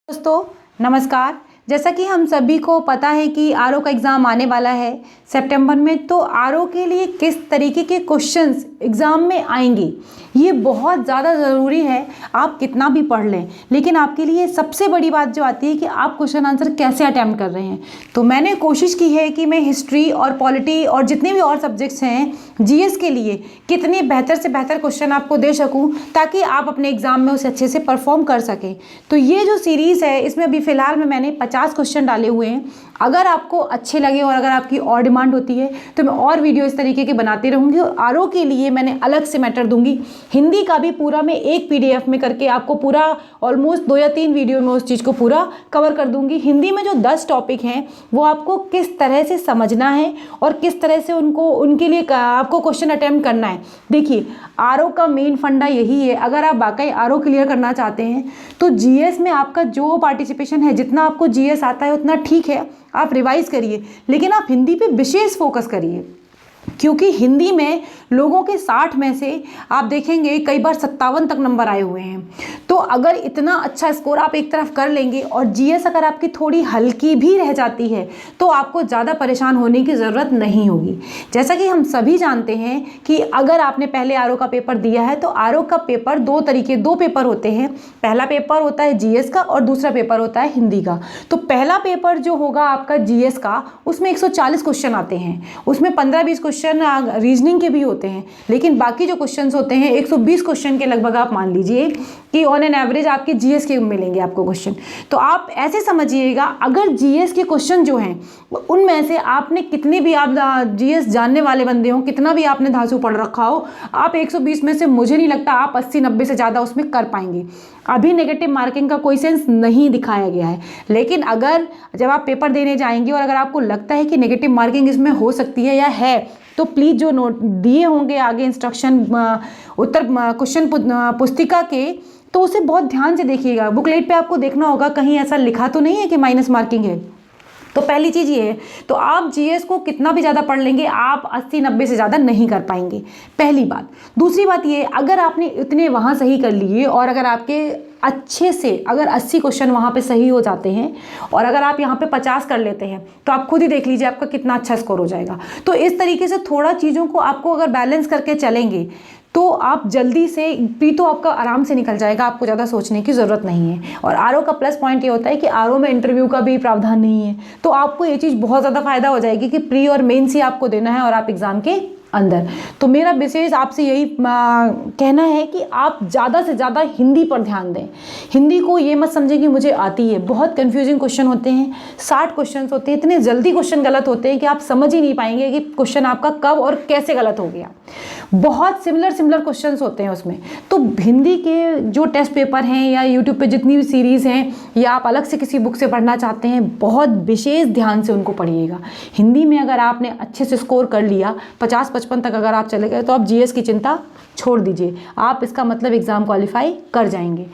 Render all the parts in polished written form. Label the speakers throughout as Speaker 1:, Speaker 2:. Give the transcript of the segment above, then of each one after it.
Speaker 1: दोस्तों नमस्कार। जैसा कि हम सभी को पता है कि आरओ का एग्ज़ाम आने वाला है सितंबर में, तो आरओ के लिए किस तरीके के क्वेश्चंस एग्ज़ाम में आएंगे ये बहुत ज़्यादा ज़रूरी है। आप कितना भी पढ़ लें, लेकिन आपके लिए सबसे बड़ी बात जो आती है कि आप क्वेश्चन आंसर कैसे अटैम्प्ट कर रहे हैं। तो मैंने कोशिश की है कि मैं हिस्ट्री और पॉलिटी और जितने भी और सब्जेक्ट्स हैं जीएस के लिए कितने बेहतर से बेहतर क्वेश्चन आपको दे सकूं, ताकि आप अपने एग्ज़ाम में उसे अच्छे से परफॉर्म कर सकें। तो ये जो सीरीज़ है इसमें अभी फ़िलहाल में मैंने 50 क्वेश्चन डाले हुए हैं। अगर आपको अच्छे लगे और अगर आपकी और डिमांड होती है तो मैं और वीडियो इस तरीके के बनाती रहूँगी। और आरओ के लिए मैंने अलग से मैटर दूंगी। हिंदी का भी पूरा मैं एक पीडीएफ में करके आपको पूरा ऑलमोस्ट 2 या 3 वीडियो में उस चीज़ को पूरा कवर कर दूंगी। हिंदी में जो 10 टॉपिक हैं वो आपको किस तरह से समझना है और किस तरह से उनके लिए आपको क्वेश्चन अटैम्प्ट करना है। देखिए, आरओ का मेन फंडा यही है। अगर आप वाकई आरओ क्लियर करना चाहते हैं तो जीएस में आपका जो पार्टिसिपेशन है, जितना आपको जीएस आता है उतना ठीक है, आप रिवाइज करिए, लेकिन आप हिंदी पे विशेष फोकस करिए। क्योंकि हिंदी में लोगों के 60 में से आप देखेंगे कई बार 57 तक नंबर आए हुए हैं। तो अगर इतना अच्छा स्कोर आप एक तरफ कर लेंगे और जीएस अगर आपकी थोड़ी हल्की भी रह जाती है तो आपको ज़्यादा परेशान होने की ज़रूरत नहीं होगी। जैसा कि हम सभी जानते हैं कि अगर आपने पहले आरओ का पेपर दिया है तो आरओ का पेपर दो पेपर होते हैं। पहला पेपर होता है जीएस का और दूसरा पेपर होता है हिंदी का। तो पहला पेपर जो होगा आपका जीएस का, उसमें 140 क्वेश्चन आते हैं। उसमें 15-20 क्वेश्चन रीजनिंग के भी होते हैं, लेकिन बाकी जो क्वेश्चंस होते हैं 120 क्वेश्चन के लगभग आप मान लीजिए कि ऑन एन एवरेज आपके जीएस के मिलेंगे आपको क्वेश्चन। तो आप ऐसे समझिएगा, अगर जीएस के क्वेश्चन जो हैं उनमें से आपने कितने भी आप जीएस जानने वाले बंदे हो, कितना भी आपने धांसू पढ़ रखा हो, आप 120 में से मुझे नहीं लगता आप 80-90 से ज़्यादा उसमें कर पाएंगे। अभी नेगेटिव मार्किंग का कोई सेंस नहीं दिखाया गया है, लेकिन अगर जब आप पेपर देने जाएंगे और अगर आपको लगता है कि नेगेटिव मार्किंग इसमें हो सकती है या है, तो प्लीज़ जो नोट दिए होंगे आगे इंस्ट्रक्शन उत्तर क्वेश्चन पुस्तिका के, तो उसे बहुत ध्यान से देखिएगा। बुकलेट पे आपको देखना होगा कहीं ऐसा लिखा तो नहीं है कि माइनस मार्किंग है। तो पहली चीज़ ये है, तो आप जीएस को कितना भी ज़्यादा पढ़ लेंगे आप 80-90 से ज़्यादा नहीं कर पाएंगे, पहली बात। दूसरी बात ये, अगर आपने इतने वहाँ सही कर लिए और अगर आपके अच्छे से अगर 80 क्वेश्चन वहाँ पे सही हो जाते हैं और अगर आप यहाँ पे 50 कर लेते हैं तो आप खुद ही देख लीजिए आपका कितना अच्छा स्कोर हो जाएगा। तो इस तरीके से थोड़ा चीज़ों को आपको अगर बैलेंस करके चलेंगे तो आप जल्दी से तो आपका आराम से निकल जाएगा, आपको ज़्यादा सोचने की ज़रूरत नहीं है। और आरओ का प्लस पॉइंट ये होता है कि आरओ में इंटरव्यू का भी प्रावधान नहीं है, तो आपको ये चीज़ बहुत ज़्यादा फायदा हो जाएगी कि प्री और मेंस ही आपको देना है और आप एग्ज़ाम के अंदर। तो मेरा विशेष आपसे यही कहना है कि आप ज़्यादा से ज़्यादा हिंदी पर ध्यान दें। हिंदी को ये मत समझें कि मुझे आती है, बहुत कंफ्यूजिंग क्वेश्चन होते हैं, 60 क्वेश्चन होते हैं, इतने जल्दी क्वेश्चन गलत होते हैं कि आप समझ ही नहीं पाएंगे कि क्वेश्चन आपका कब और कैसे गलत हो गया। बहुत सिमिलर क्वेश्चंस होते हैं उसमें। तो हिंदी के जो टेस्ट पेपर हैं या यूट्यूब पे जितनी भी सीरीज़ हैं या आप अलग से किसी बुक से पढ़ना चाहते हैं, बहुत विशेष ध्यान से उनको पढ़िएगा। हिंदी में अगर आपने अच्छे से स्कोर कर लिया, 50-55 तक अगर आप चले गए, तो आप जीएस की चिंता छोड़ दीजिए, आप इसका मतलब एग्ज़ाम क्वालिफाई कर जाएंगे।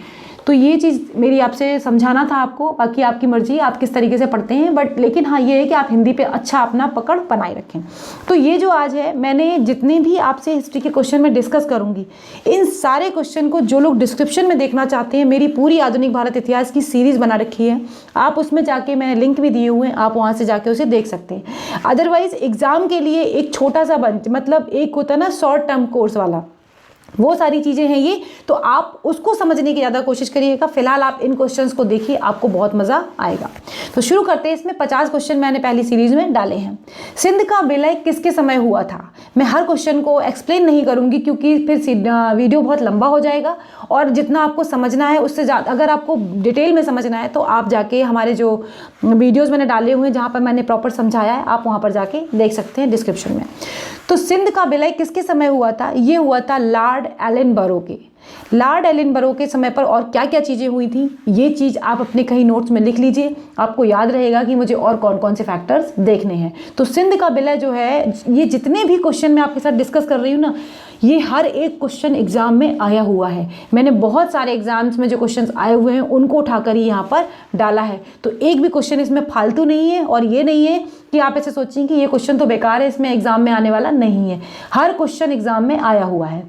Speaker 1: तो ये चीज़ मेरी आपसे समझाना था आपको। बाकी आपकी मर्जी, आप किस तरीके से पढ़ते हैं, बट लेकिन हाँ ये है कि आप हिंदी पे अच्छा अपना पकड़ बनाए रखें। तो ये जो आज है, मैंने जितने भी आपसे हिस्ट्री के क्वेश्चन में डिस्कस करूँगी, इन सारे क्वेश्चन को जो लोग डिस्क्रिप्शन में देखना चाहते हैं, मेरी पूरी आधुनिक भारत इतिहास की सीरीज़ बना रखी है, आप उसमें जाके, मैंने लिंक भी दिए हुए हैं, आप वहाँ से जाके उसे देख सकते हैं। अदरवाइज़ एग्ज़ाम के लिए एक छोटा सा बंच, मतलब एक होता है ना शॉर्ट टर्म कोर्स वाला, वो सारी चीज़ें हैं ये, तो आप उसको समझने की ज़्यादा कोशिश करिएगा। फिलहाल आप इन क्वेश्चंस को देखिए, आपको बहुत मज़ा आएगा। तो शुरू करते हैं। इसमें 50 क्वेश्चन मैंने पहली सीरीज़ में डाले हैं। सिंध का विलय किसके समय हुआ था? मैं हर क्वेश्चन को एक्सप्लेन नहीं करूँगी क्योंकि फिर वीडियो बहुत लंबा हो जाएगा, और जितना आपको समझना है उससे ज़्यादा अगर आपको डिटेल में समझना है तो आप जाके हमारे जो वीडियोज़ मैंने डाले हुए हैं जहाँ पर मैंने प्रॉपर समझाया है, आप वहाँ पर जाके देख सकते हैं डिस्क्रिप्शन में। तो सिंध का विलय किसके समय हुआ था? ये हुआ था लॉर्ड एलनबरो के। लॉर्ड एलनबरो के समय पर और क्या क्या चीज़ें हुई थी, ये चीज़ आप अपने कहीं नोट्स में लिख लीजिए, आपको याद रहेगा कि मुझे और कौन कौन से फैक्टर्स देखने हैं। तो सिंध का विलय जो है, ये जितने भी क्वेश्चन मैं आपके साथ डिस्कस कर रही हूँ ना, ये हर एक क्वेश्चन एग्जाम में आया हुआ है। मैंने बहुत सारे एग्जाम्स में जो क्वेश्चंस आए हुए हैं उनको उठाकर ही यहाँ पर डाला है। तो एक भी क्वेश्चन इसमें फालतू नहीं है, और ये नहीं है कि आप ऐसे सोचें कि ये क्वेश्चन तो बेकार है, इसमें एग्जाम में आने वाला नहीं है। हर क्वेश्चन एग्जाम में आया हुआ है।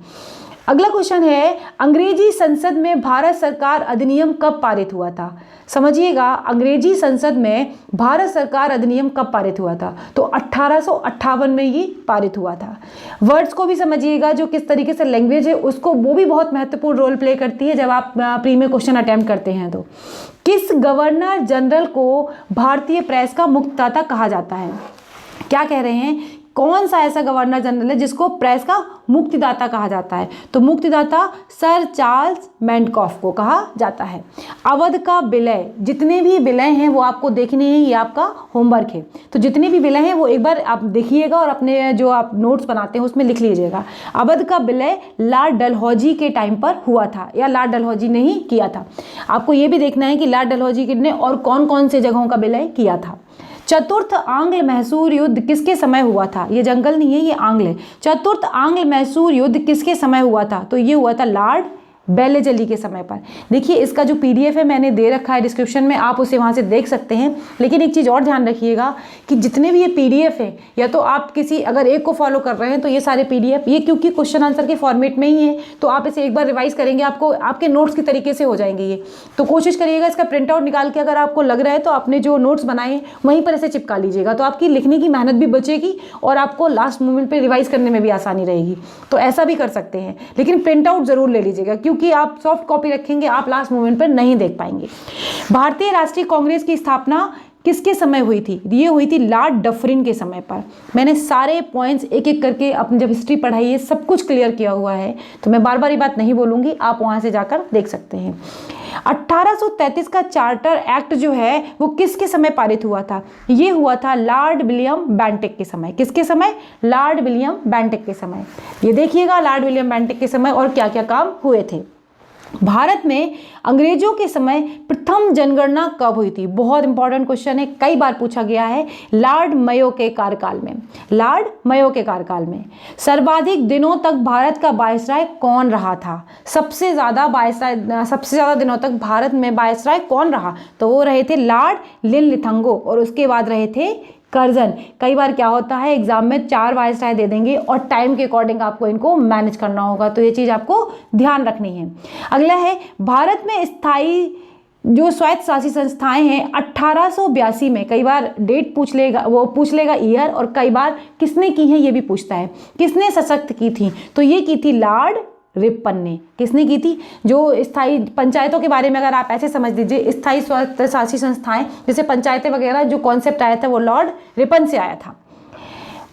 Speaker 1: अगला क्वेश्चन है, अंग्रेजी संसद में भारत सरकार अधिनियम कब पारित हुआ था? समझिएगा, अंग्रेजी संसद में भारत सरकार अधिनियम कब पारित हुआ था? तो 1858 में ये पारित हुआ था। वर्ड्स को भी समझिएगा, जो किस तरीके से लैंग्वेज है उसको, वो भी बहुत महत्वपूर्ण रोल प्ले करती है जब आप प्री में क्वेश्चन अटेम्प्ट करते हैं। तो किस गवर्नर जनरल को भारतीय प्रेस का मुक्तदाता कहा जाता है? क्या कह रहे हैं, कौन सा ऐसा गवर्नर जनरल है जिसको प्रेस का मुक्तिदाता कहा जाता है? तो मुक्तिदाता सर चार्ल्स मेंटकॉफ को कहा जाता है। अवध का विलय, जितने भी विलय हैं वो आपको देखने हैं, ये आपका होमवर्क है। तो जितने भी विलय हैं वो एक बार आप देखिएगा और अपने जो आप नोट्स बनाते हैं उसमें लिख लीजिएगा। अवध का विलय लॉर्ड डलहौजी के टाइम पर हुआ था या लॉर्ड डलहौजी ने ही किया था। आपको ये भी देखना है कि लॉर्ड डलहौजी ने और कौन कौन से जगहों का विलय किया था। चतुर्थ आंग्ल मैसूर युद्ध किसके समय हुआ था? ये जंगल नहीं है, ये आंग्ल है। चतुर्थ आंग्ल मैसूर युद्ध किसके समय हुआ था? तो ये हुआ था लॉर्ड बेलेजली के समय पर। देखिए, इसका जो पीडीएफ है मैंने दे रखा है डिस्क्रिप्शन में, आप उसे वहाँ से देख सकते हैं। लेकिन एक चीज़ और ध्यान रखिएगा कि जितने भी ये पीडीएफ है, या तो आप किसी अगर एक को फॉलो कर रहे हैं तो ये सारे पीडीएफ, ये क्योंकि क्वेश्चन आंसर के फॉर्मेट में ही है, तो आप इसे एक बार रिवाइज करेंगे, आपको आपके नोट्स की तरीके से हो जाएंगे ये। तो कोशिश करिएगा इसका प्रिंट आउट निकाल के, अगर आपको लग रहा है तो अपने जो नोट्स बनाए वहीं पर इसे चिपका लीजिएगा, तो आपकी लिखने की मेहनत भी बचेगी और आपको लास्ट मोमेंट पर रिवाइज करने में भी आसानी रहेगी। तो ऐसा भी कर सकते हैं, लेकिन प्रिंट आउट जरूर ले लीजिएगा, क्योंकि आप सॉफ्ट कॉपी रखेंगे आप लास्ट मोमेंट पर नहीं देख पाएंगे। भारतीय राष्ट्रीय कांग्रेस की स्थापना किसके समय हुई थी? ये हुई थी लॉर्ड डफरिन के समय पर। मैंने सारे पॉइंट्स एक एक करके अपनी जब हिस्ट्री पढ़ाई है सब कुछ क्लियर किया हुआ है, तो मैं बार बार ये बात नहीं बोलूंगी, आप वहां से जाकर देख सकते हैं। 1833 का चार्टर एक्ट जो है वो किसके समय पारित हुआ था? ये हुआ था लॉर्ड विलियम बेंटिक के समय। किसके समय? लॉर्ड विलियम बेंटिक के समय। ये देखिएगा लॉर्ड विलियम बेंटिक के समय और क्या क्या काम हुए थे। भारत में अंग्रेजों के समय प्रथम जनगणना कब हुई थी? बहुत इंपॉर्टेंट क्वेश्चन है, कई बार पूछा गया है। लॉर्ड मेयो के कार्यकाल में। लॉर्ड मेयो के कार्यकाल में। सर्वाधिक दिनों तक भारत का वायसराय कौन रहा था? सबसे ज़्यादा दिनों तक भारत में वायसराय कौन रहा? तो वो रहे थे लॉर्ड लिनलिथंगो, और उसके बाद रहे थे कर्जन। कई बार क्या होता है एग्जाम में 4 वायसराय दे देंगे और टाइम के अकॉर्डिंग आपको इनको मैनेज करना होगा, तो ये चीज़ आपको ध्यान रखनी है। अगला है, भारत में स्थायी जो स्वायत्त शासी संस्थाएं हैं 1882 में, कई बार डेट पूछ लेगा ईयर, और कई बार किसने की है ये भी पूछता है। किसने सशक्त की थी? तो ये की थी लॉर्ड रिपन ने। किसने की थी? जो स्थायी पंचायतों के बारे में अगर आप ऐसे समझ लीजिए, स्थायी स्वायत्त शासी संस्थाएं जैसे पंचायतें वगैरह, जो कॉन्सेप्ट आया था वो लॉर्ड रिपन से आया था।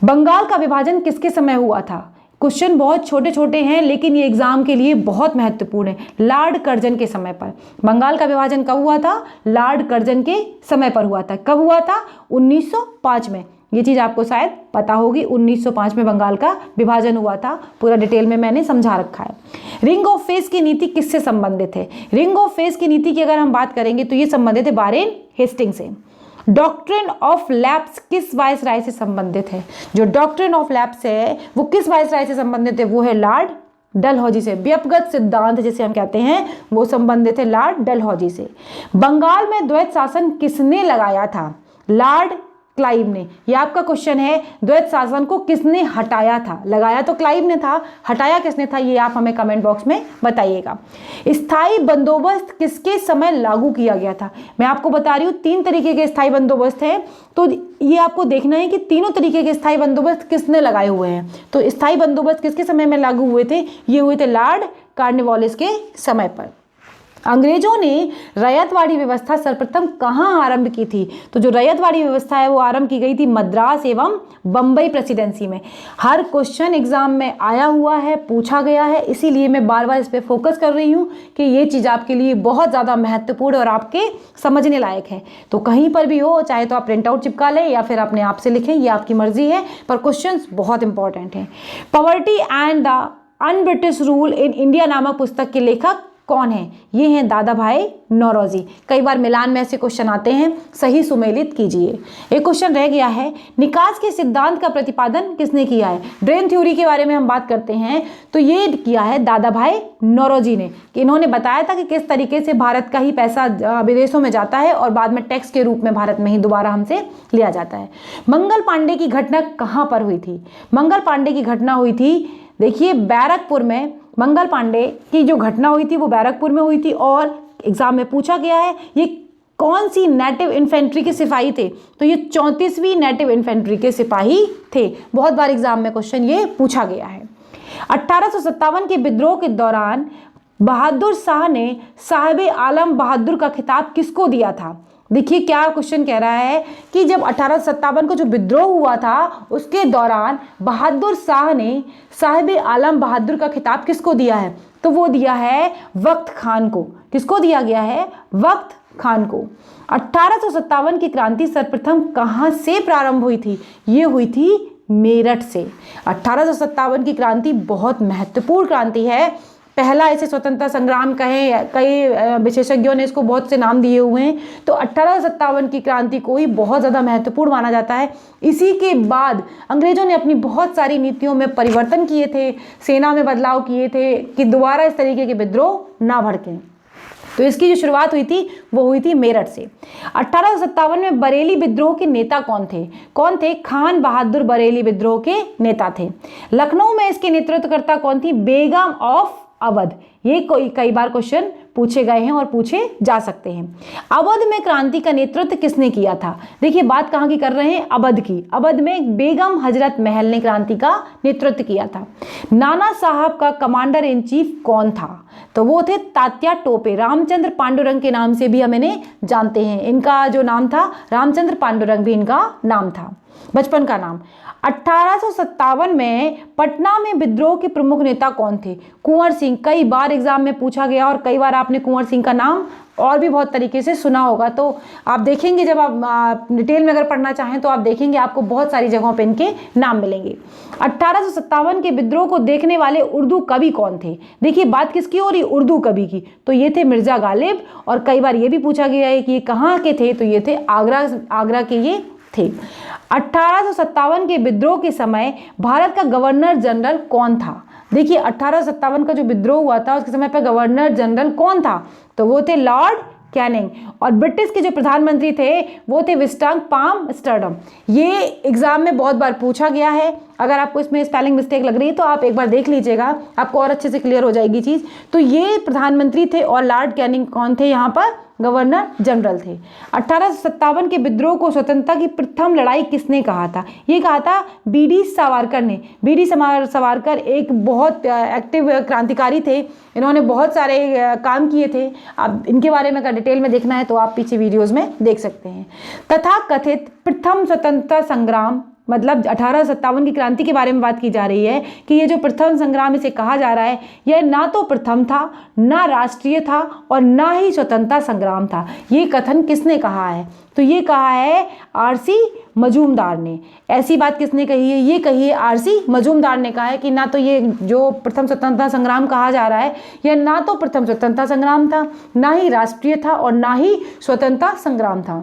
Speaker 1: बंगाल का विभाजन किसके समय हुआ था? क्वेश्चन बहुत छोटे छोटे हैं लेकिन ये एग्जाम के लिए बहुत महत्वपूर्ण है। लॉर्ड कर्जन के समय पर। बंगाल का विभाजन कब हुआ था? लॉर्ड कर्जन के समय पर हुआ था। कब हुआ था? 1905 में। ये चीज़ आपको शायद पता होगी, 1905 में बंगाल का विभाजन हुआ था, पूरा डिटेल में मैंने समझा रखा है। रिंग ऑफ फेस की नीति किससे संबंधित है? रिंग ऑफ फेस की नीति की अगर हम बात करेंगे तो ये संबंधित है वारेन हेस्टिंग से। डॉक्ट्रिन ऑफ लैप्स किस वायसराय से संबंधित है? जो डॉक्ट्रिन ऑफ लैप्स है वो किस वायसराय से संबंधित है? वो है लॉर्ड डलहौजी से। व्यपगत सिद्धांत जिसे हम कहते हैं वो संबंधित है लॉर्ड डलहौजी से। बंगाल में द्वैत शासन किसने लगाया था? लॉर्ड क्लाइव ने। यह आपका क्वेश्चन है, द्वैत शासन को किसने हटाया था? लगाया तो क्लाइव ने था, हटाया किसने था? ये आप हमें कमेंट बॉक्स में बताइएगा। स्थायी बंदोबस्त किसके समय लागू किया गया था? मैं आपको बता रही हूँ 3 तरीके के स्थायी बंदोबस्त हैं, तो ये आपको देखना है कि तीनों तरीके के स्थायी बंदोबस्त किसने लगाए हुए हैं। तो स्थायी बंदोबस्त किसके समय में लागू हुए थे? ये हुए थे लॉर्ड कॉर्नवालिस के समय पर। अंग्रेजों ने रैयतवाड़ी व्यवस्था सर्वप्रथम कहाँ आरंभ की थी? तो जो रैयतवाड़ी व्यवस्था है वो आरंभ की गई थी मद्रास एवं बम्बई प्रेसिडेंसी में। हर क्वेश्चन एग्जाम में आया हुआ है, पूछा गया है, इसीलिए मैं बार बार इस पर फोकस कर रही हूँ कि ये चीज़ आपके लिए बहुत ज़्यादा महत्वपूर्ण और आपके समझने लायक है। तो कहीं पर भी हो, चाहे तो आप प्रिंट आउट चिपका लें या फिर अपने आप से लिखें, ये आपकी मर्जी है, पर क्वेश्चन बहुत इंपॉर्टेंट है। Poverty and the un British rule in India नामक पुस्तक के लेखक कौन है? ये हैं दादा भाई नौरोजी। कई बार मिलान में ऐसे क्वेश्चन आते हैं, सही सुमेलित कीजिए। एक क्वेश्चन रह गया है, निकास के सिद्धांत का प्रतिपादन किसने किया है? ड्रेन थ्योरी के बारे में हम बात करते हैं तो ये किया है दादा भाई नौरोजी ने। कि इन्होंने बताया था कि किस तरीके से भारत का ही पैसा विदेशों में जाता है और बाद में टैक्स के रूप में भारत में ही दोबारा हमसे लिया जाता है। मंगल पांडे की घटना कहाँ पर हुई थी? मंगल पांडे की घटना हुई थी, देखिए, बैरकपुर में मंगल पांडे की जो घटना हुई थी वो बैरकपुर में हुई थी और एग्जाम में पूछा गया है। ये कौन सी नेटिव इन्फेंट्री के सिपाही थे? तो ये 34वीं नेटिव इन्फेंट्री के सिपाही थे। बहुत बार एग्जाम में क्वेश्चन ये पूछा गया है। 1857 के विद्रोह के दौरान बहादुर शाह ने साहिब आलम बहादुर का खिताब किसको दिया था? देखिए क्या क्वेश्चन कह रहा है कि जब 1857 को जो विद्रोह हुआ था उसके दौरान बहादुर शाह ने साहिब आलम बहादुर का खिताब किसको दिया है? तो वो दिया है वक्त खान को। किसको दिया गया है? वक्त खान को। 1857 की क्रांति सर्वप्रथम कहाँ से प्रारंभ हुई थी? ये हुई थी मेरठ से। 1857 की क्रांति बहुत महत्वपूर्ण क्रांति है। पहला इसे स्वतंत्रता संग्राम कहें, कई विशेषज्ञों ने इसको बहुत से नाम दिए हुए हैं। तो 1857 की क्रांति को ही बहुत ज़्यादा महत्वपूर्ण माना जाता है। इसी के बाद अंग्रेजों ने अपनी बहुत सारी नीतियों में परिवर्तन किए थे, सेना में बदलाव किए थे कि दोबारा इस तरीके के विद्रोह ना भड़कें। तो इसकी जो शुरुआत हुई थी वो हुई थी मेरठ से। 1857 में बरेली विद्रोह के नेता कौन थे? कौन थे? खान बहादुर बरेली विद्रोह के नेता थे। लखनऊ में इसके नेतृत्वकर्ता कौन थी? बेगम ऑफ अवध। ये कई बार क्वेश्चन पूछे गए हैं और पूछे जा सकते हैं। अवध में क्रांति का नेतृत्व किसने किया था? देखिए बात कहाँ की कर रहे हैं? अवध की। अवध में बेगम हजरत महल ने क्रांति का नेतृत्व किया था। नाना साहब का कमांडर इन चीफ कौन था? तो वो थे तात्या टोपे। रामचंद्र पांडुरंग के नाम से भी हम इन्हें जानते हैं। इनका जो नाम था रामचंद्र पांडुरंग भी इनका नाम था, बचपन का नाम। 1857 में पटना में विद्रोह के प्रमुख नेता कौन थे? कुंवर सिंह। कई बार एग्जाम में पूछा गया और कई बार आपने कुंवर सिंह का नाम और भी बहुत तरीके से सुना होगा। तो आप देखेंगे जब आप डिटेल में अगर पढ़ना चाहें तो आप देखेंगे आपको बहुत सारी जगहों पे इनके नाम मिलेंगे। 1857 के विद्रोह को देखने वाले उर्दू कवि कौन थे? देखिए बात किसकी हो रही? उर्दू कवि की। तो ये थे मिर्जा गालिब। और कई बार ये भी पूछा गया है कि ये कहाँ के थे? तो ये थे आगरा के ये थे। 1857 के विद्रोह के समय भारत का गवर्नर जनरल कौन था? देखिए 1857 का जो विद्रोह हुआ था उसके समय पर गवर्नर जनरल कौन था? तो वो थे लॉर्ड कैनिंग। और ब्रिटिश के जो प्रधानमंत्री थे वो थे विस्टांग पामस्टरडम। ये एग्जाम में बहुत बार पूछा गया है। अगर आपको इसमें स्पेलिंग मिस्टेक लग रही है तो आप एक बार देख लीजिएगा, आपको और अच्छे से क्लियर हो जाएगी चीज़। तो ये प्रधानमंत्री थे और लॉर्ड कैनिंग कौन थे? यहाँ पर गवर्नर जनरल थे। 1857 के विद्रोह को स्वतंत्रता की प्रथम लड़ाई किसने कहा था? ये कहा था बीडी सावरकर ने। बीडी सावरकर एक बहुत एक्टिव क्रांतिकारी थे। इन्होंने बहुत सारे काम किए थे। अब इनके बारे में अगर डिटेल में देखना है तो आप पीछे वीडियोस में देख सकते हैं। तथा कथित प्रथम स्वतंत्रता संग्राम, मतलब 1857 की क्रांति के बारे में बात की जा रही है कि ये जो प्रथम संग्राम इसे कहा जा रहा है, यह ना तो प्रथम था, ना राष्ट्रीय था और ना ही स्वतंत्रता संग्राम था। ये कथन किसने कहा है? तो ये कहा है आरसी मजूमदार ने। ऐसी बात किसने कही है? ये कही है आरसी मजूमदार ने कहा है कि ना तो ये जो प्रथम स्वतंत्रता संग्राम कहा जा रहा है यह ना तो प्रथम स्वतंत्रता संग्राम था, ना ही राष्ट्रीय था और ना ही स्वतंत्रता संग्राम था।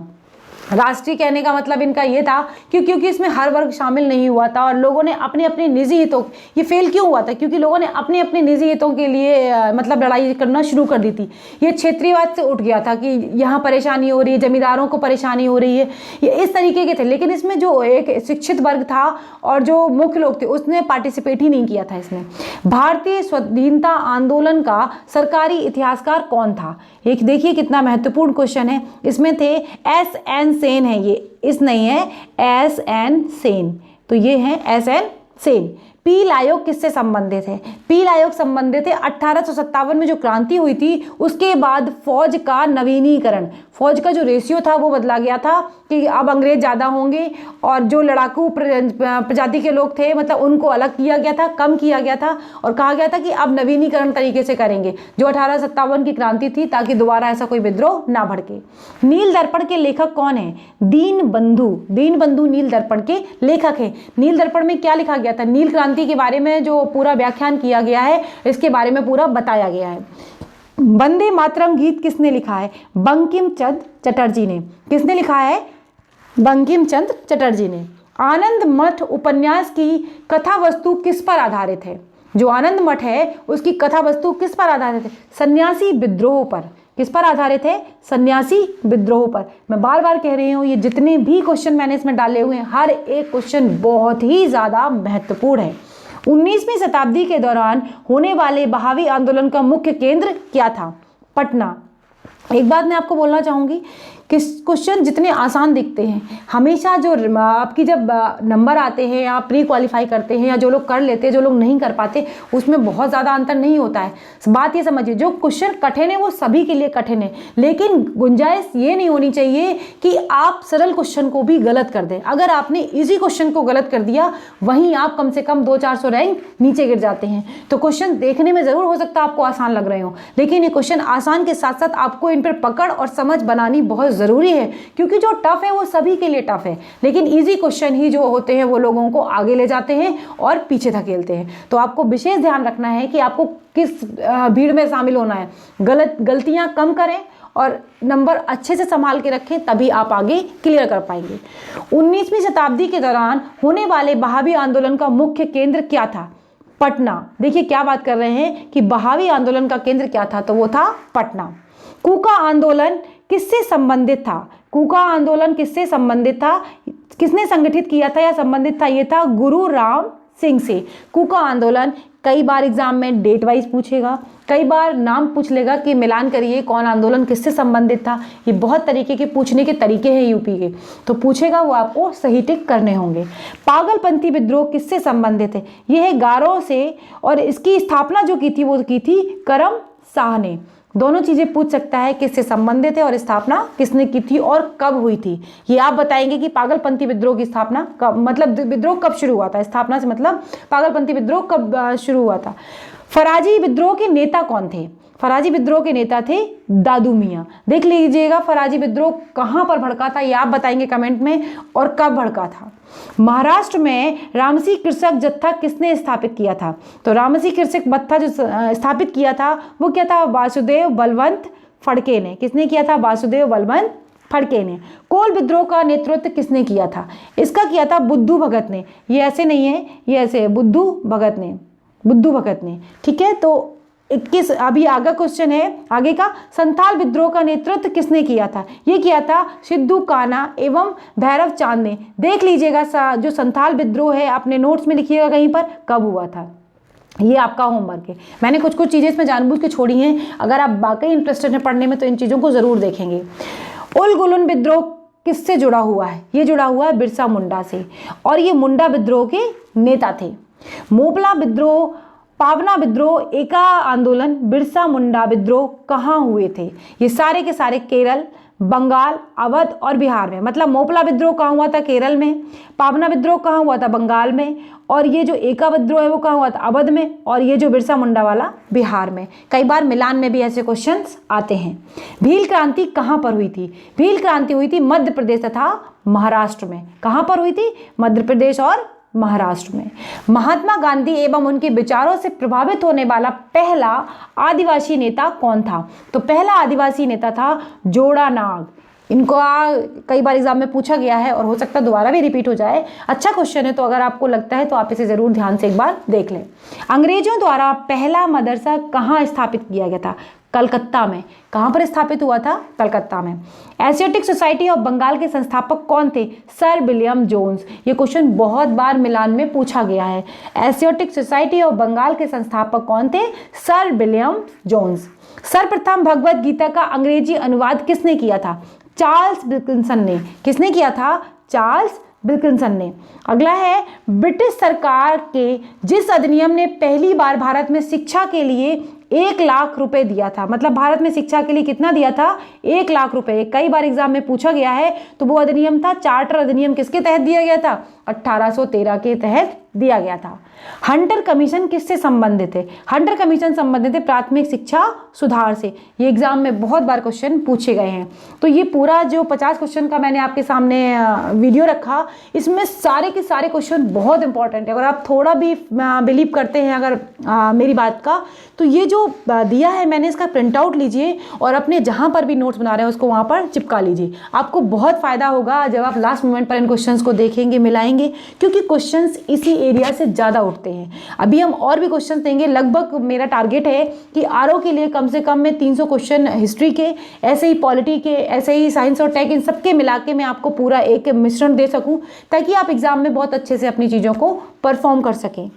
Speaker 1: राष्ट्रीय कहने का मतलब इनका ये था क्योंकि इसमें हर वर्ग शामिल नहीं हुआ था और लोगों ने अपने अपने निजी हितों, ये फेल क्यों हुआ था? क्योंकि लोगों ने अपने अपने निजी हितों के लिए मतलब लड़ाई करना शुरू कर दी थी। ये क्षेत्रीयवाद से उठ गया था कि यहाँ परेशानी हो रही है, जमींदारों को परेशानी हो रही है, ये इस तरीके के थे। लेकिन इसमें जो एक शिक्षित वर्ग था और जो मुख्य लोग थे उसने पार्टिसिपेट ही नहीं किया था इसमें। भारतीय स्वाधीनता आंदोलन का सरकारी इतिहासकार कौन था? एक देखिए कितना महत्वपूर्ण क्वेश्चन है। इसमें थे एस.एन. सेन है, ये इस नहीं है, एस.एन. सेन। तो ये है एस.एन. सेन। पील आयोग किससे संबंधित है? पील आयोग संबंधित है 1857 में जो क्रांति हुई थी उसके बाद फौज का नवीनीकरण, फौज का जो रेशियो था वो बदला गया था कि अब अंग्रेज ज़्यादा होंगे और जो लड़ाकू प्रजाति के लोग थे मतलब उनको अलग किया गया था, कम किया गया था और कहा गया था कि अब नवीनीकरण तरीके से करेंगे जो 1857 की क्रांति थी, ताकि दोबारा ऐसा कोई विद्रोह ना भड़के। नील दर्पण के लेखक कौन है? दीनबंधु। दीनबंधु नील दर्पण के लेखक है। नील दर्पण में क्या लिखा गया था? नील क्रांति के बारे में जो पूरा व्याख्यान किया गया है इसके बारे में पूरा बताया गया है। वंदे मातरम गीत किसने लिखा है? बंकिम चंद्र चटर्जी ने। किसने लिखा है? बंकिम चंद्र चटर्जी ने। आनंद मठ उपन्यास की कथा वस्तु किस पर आधारित है? जो आनंद मठ है उसकी कथा वस्तु किस पर आधारित है? सन्यासी विद्रोह पर। किस पर आधारित है? सन्यासी विद्रोह पर। मैं बार बार कह रही हूँ ये जितने भी क्वेश्चन मैंने इसमें डाले हुए हैं हर एक क्वेश्चन बहुत ही ज़्यादा महत्वपूर्ण है 19वीं शताब्दी के दौरान होने वाले बहावी आंदोलन का मुख्य केंद्र क्या था? पटना। एक बात मैं आपको बोलना चाहूँगी कि क्वेश्चन जितने आसान दिखते हैं, हमेशा जो आपकी जब नंबर आते हैं या प्री क्वालिफाई करते हैं या जो लोग कर लेते हैं, जो लोग नहीं कर पाते, उसमें बहुत ज़्यादा अंतर नहीं होता है। बात ये समझिए, जो क्वेश्चन कठिन है वो सभी के लिए कठिन है, लेकिन गुंजाइश ये नहीं होनी चाहिए कि आप सरल क्वेश्चन को भी गलत कर दें। अगर आपने ईजी क्वेश्चन को गलत कर दिया, वहीं आप कम से कम 200-400 रैंक नीचे गिर जाते हैं। तो क्वेश्चन देखने में ज़रूर हो सकता है आपको आसान लग रहे हो, लेकिन ये क्वेश्चन आसान के साथ साथ आपको इन पर पकड़ और समझ बनानी बहुत ज़रूरी है, क्योंकि जो टफ है वो सभी के लिए टफ है, लेकिन इजी क्वेश्चन ही जो होते हैं वो लोगों को आगे ले जाते हैं और पीछे धकेलते हैं। तो आपको विशेष ध्यान रखना है कि आपको किस भीड़ में शामिल होना है। गलतियां कम करें और नंबर अच्छे से संभाल के रखें, तभी आप आगे क्लियर कर पाएंगे। 19वीं शताब्दी के दौरान होने वाले बहावी आंदोलन का मुख्य केंद्र क्या था? पटना। देखिए क्या बात कर रहे हैं कि बहावी आंदोलन का केंद्र क्या था, तो वो था पटना। कूका आंदोलन किससे संबंधित था? कूका आंदोलन किससे संबंधित था? किसने संगठित किया था या संबंधित था? ये था गुरु राम सिंह से। कूका आंदोलन कई बार एग्जाम में डेट वाइज पूछेगा, कई बार नाम पूछ लेगा कि मिलान करिए कौन आंदोलन किससे संबंधित था। ये बहुत तरीके के पूछने के तरीके हैं यूपी के, तो पूछेगा वो आपको सही टिक करने होंगे। पागलपंथी विद्रोह किससे संबंधित है? ये है गारो से, और इसकी स्थापना जो की थी वो की थी करम शाह ने। दोनों चीज़ें पूछ सकता है, किससे संबंधित है और स्थापना किसने की थी और कब हुई थी। ये आप बताएंगे कि पागलपंथी विद्रोह की स्थापना कब, मतलब विद्रोह कब शुरू हुआ था, स्थापना से मतलब पागलपंथी विद्रोह कब शुरू हुआ था। फराजी विद्रोह के नेता कौन थे? फराजी विद्रोह के नेता थे दादू मियाँ। देख लीजिएगा फराजी विद्रोह कहाँ पर भड़का था, ये आप बताएंगे कमेंट में, और कब भड़का था। महाराष्ट्र में रामसी कृषक जत्था किसने स्थापित किया था? तो रामसी कृषक जत्था जो स्थापित किया था वो क्या था? वासुदेव बलवंत फड़के ने। किसने किया था? वासुदेव बलवंत फड़के ने। कोल विद्रोह का नेतृत्व किसने किया था? इसका किया था बुद्धू भगत ने। ये ऐसे नहीं है, ये ऐसे है, बुद्धू भगत ने। ठीक है, तो 21 अभी आगे क्वेश्चन है आगे का। संथाल विद्रोह का नेतृत्व किसने किया था? ये किया था सिद्धू कान्हा एवं भैरव चांद ने। देख लीजिएगा जो संथाल विद्रोह है अपने नोट्स में लिखिएगा कहीं पर, कब हुआ था। ये आपका होमवर्क है। मैंने कुछ चीज़ें इसमें जानबूझ के छोड़ी हैं, अगर आप वाकई इंटरेस्टेड हैं पढ़ने में तो इन चीज़ों को ज़रूर देखेंगे। उलगुलन विद्रोह किससे जुड़ा हुआ है? ये जुड़ा हुआ है बिरसा मुंडा से, और ये मुंडा विद्रोह के नेता थे। मोपला विद्रोह, पावना विद्रोह, एका आंदोलन, बिरसा मुंडा विद्रोह कहाँ हुए थे? ये सारे के सारे केरल, बंगाल, अवध और बिहार में। मतलब मोपला विद्रोह कहाँ हुआ था? केरल में। पावना विद्रोह कहाँ हुआ था? बंगाल में। और ये जो एका विद्रोह है वो कहाँ हुआ था? अवध में। और ये जो बिरसा मुंडा वाला बिहार में। कई बार मिलान में भी ऐसे क्वेश्चंस आते हैं। भील क्रांति कहाँ पर हुई थी? भील क्रांति हुई थी मध्य प्रदेश तथा महाराष्ट्र में। कहाँ पर हुई थी? मध्य प्रदेश और महाराष्ट्र में। महात्मा गांधी एवं उनके विचारों से प्रभावित होने वाला पहला आदिवासी नेता कौन था? तो पहला आदिवासी नेता था जोड़ा नाग। इनको कई बार एग्जाम में पूछा गया है और हो सकता है दोबारा भी रिपीट हो जाए। अच्छा क्वेश्चन है, तो अगर आपको लगता है तो आप इसे जरूर ध्यान से एक बार देख लें। अंग्रेजों द्वारा पहला मदरसा कहाँ स्थापित किया गया था? कलकत्ता में। कहाँ पर स्थापित हुआ था? कलकत्ता में। एशियाटिक सोसाइटी ऑफ बंगाल के संस्थापक कौन थे? Sir William Jones. ये क्वेश्चन बहुत बार मिलान में पूछा गया है। एशियाटिक सोसाइटी ऑफ बंगाल के संस्थापक कौन थे? Sir William Jones. सर्वप्रथम भगवत गीता का अंग्रेजी अनुवाद किसने किया था? चार्ल्स विल्किंसन ने। किसने किया था? चार्ल्स विल्किंसन ने। अगला है, ब्रिटिश सरकार के जिस अधिनियम ने पहली बार भारत में शिक्षा के लिए 1 लाख रुपए दिया था, मतलब भारत में शिक्षा के लिए कितना दिया था? 1 लाख रुपए। कई बार एग्जाम में पूछा गया है, तो वो अधिनियम था चार्टर अधिनियम। किसके तहत दिया गया था? 1813 के तहत दिया गया था। हंटर कमीशन किससे संबंधित है? हंटर कमीशन संबंधित है प्राथमिक शिक्षा सुधार से। ये एग्जाम में बहुत बार क्वेश्चन पूछे गए हैं। तो ये पूरा जो 50 क्वेश्चन का मैंने आपके सामने वीडियो रखा, इसमें सारे के सारे क्वेश्चन बहुत इंपॉर्टेंट है। अगर आप थोड़ा भी बिलीव करते हैं अगर मेरी बात का, तो ये जो दिया है मैंने, इसका प्रिंट आउट लीजिए और अपने जहाँ पर भी नोट्स बना रहे हैं उसको वहाँ पर चिपका लीजिए। आपको बहुत फ़ायदा होगा जब आप लास्ट मोमेंट पर इन क्वेश्चंस को देखेंगे, मिलाएंगे, क्योंकि क्वेश्चंस इसी एरिया से ज़्यादा उठते हैं। अभी हम और भी क्वेश्चंस देंगे। लगभग मेरा टारगेट है कि आरओ के लिए कम से कम मैं 300 क्वेश्चन हिस्ट्री के, ऐसे ही पॉलिटी के, ऐसे ही साइंस और टेक, इन सबके मिला के मैं आपको पूरा एक मिश्रण दे सकूँ, ताकि आप एग्जाम में बहुत अच्छे से अपनी चीज़ों को परफॉर्म कर सकें।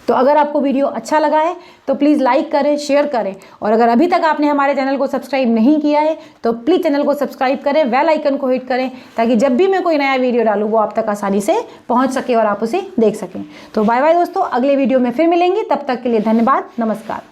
Speaker 1: तो अगर आपको वीडियो अच्छा लगा है तो प्लीज़ लाइक करें, शेयर करें, और अगर अभी तक आपने हमारे चैनल को सब्सक्राइब नहीं किया है तो प्लीज़ चैनल को सब्सक्राइब करें, बेल आइकन को हिट करें, ताकि जब भी मैं कोई नया वीडियो डालूँ वो आप तक आसानी से पहुंच सके और आप उसे देख सकें। तो बाय बाय दोस्तों, अगले वीडियो में फिर मिलेंगे, तब तक के लिए धन्यवाद, नमस्कार।